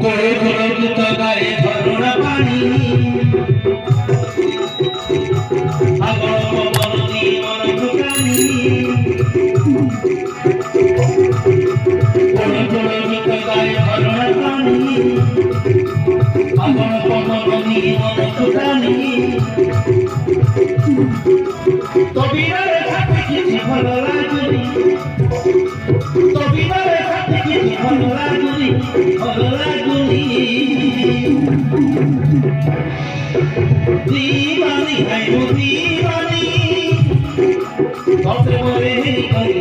কোড়ে কোড়ে দুত গায়ে ঝরনা পানি আগর পবন দিয়ে মন ঢুকানি কোড়ে কোড়ে দুত গায়ে ঝরনা পানি আগর পবন দিয়ে মন ঢুকানি তবিরারে সাথে কিছু ভালো লাগুনি তবিরারে সাথে কিছু ভালো লাগুনি दीवानी है वो दीवानी सबसे बड़े कोई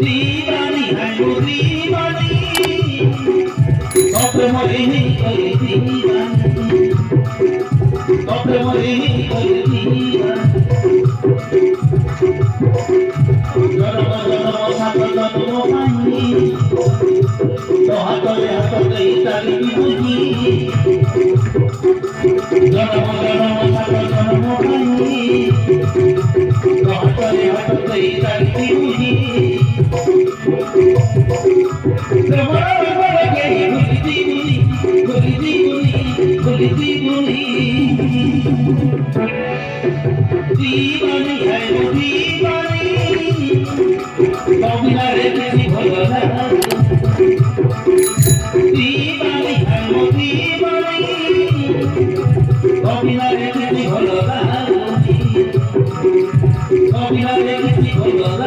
दीवानी है वो दीवानी सबसे बड़े कोई दीवानी सबसे बड़े कोई दीवानी जन्म जन्म साथ जन्म पानी तो हाथले हाथले इताली बुझी जन्म जन्म साथ जन्म पानी तो हाथले हाथले इताली बुझी तुम्हारा बड़ा के बुझी बुझी बुझी दीवानी है वो दीवानी कबिला रे किसी भला दीवानी है वो दीवानी कबिला रे किसी भला कबिला रे किसी भला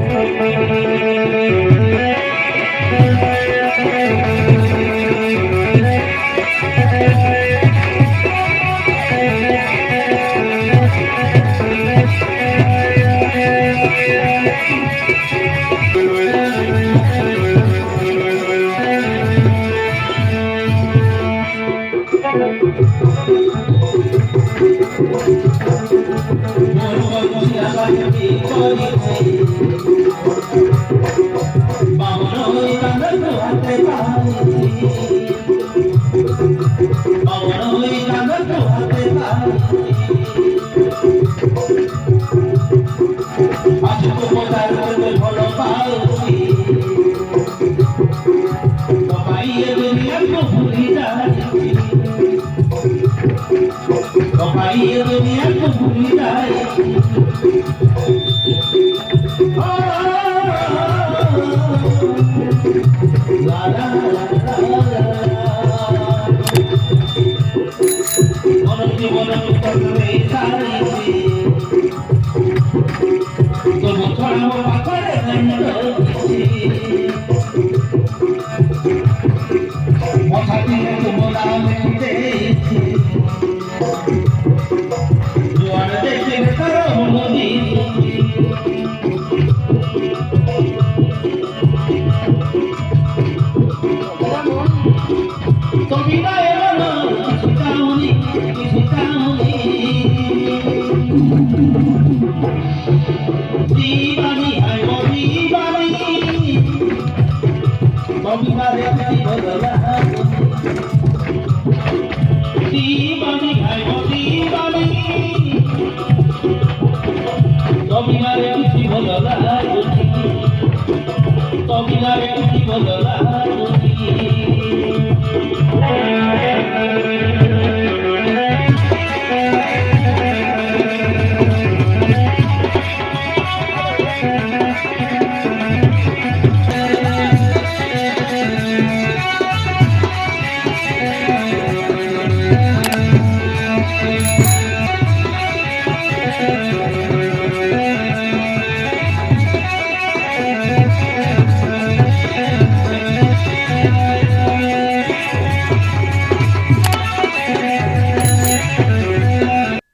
Bhamini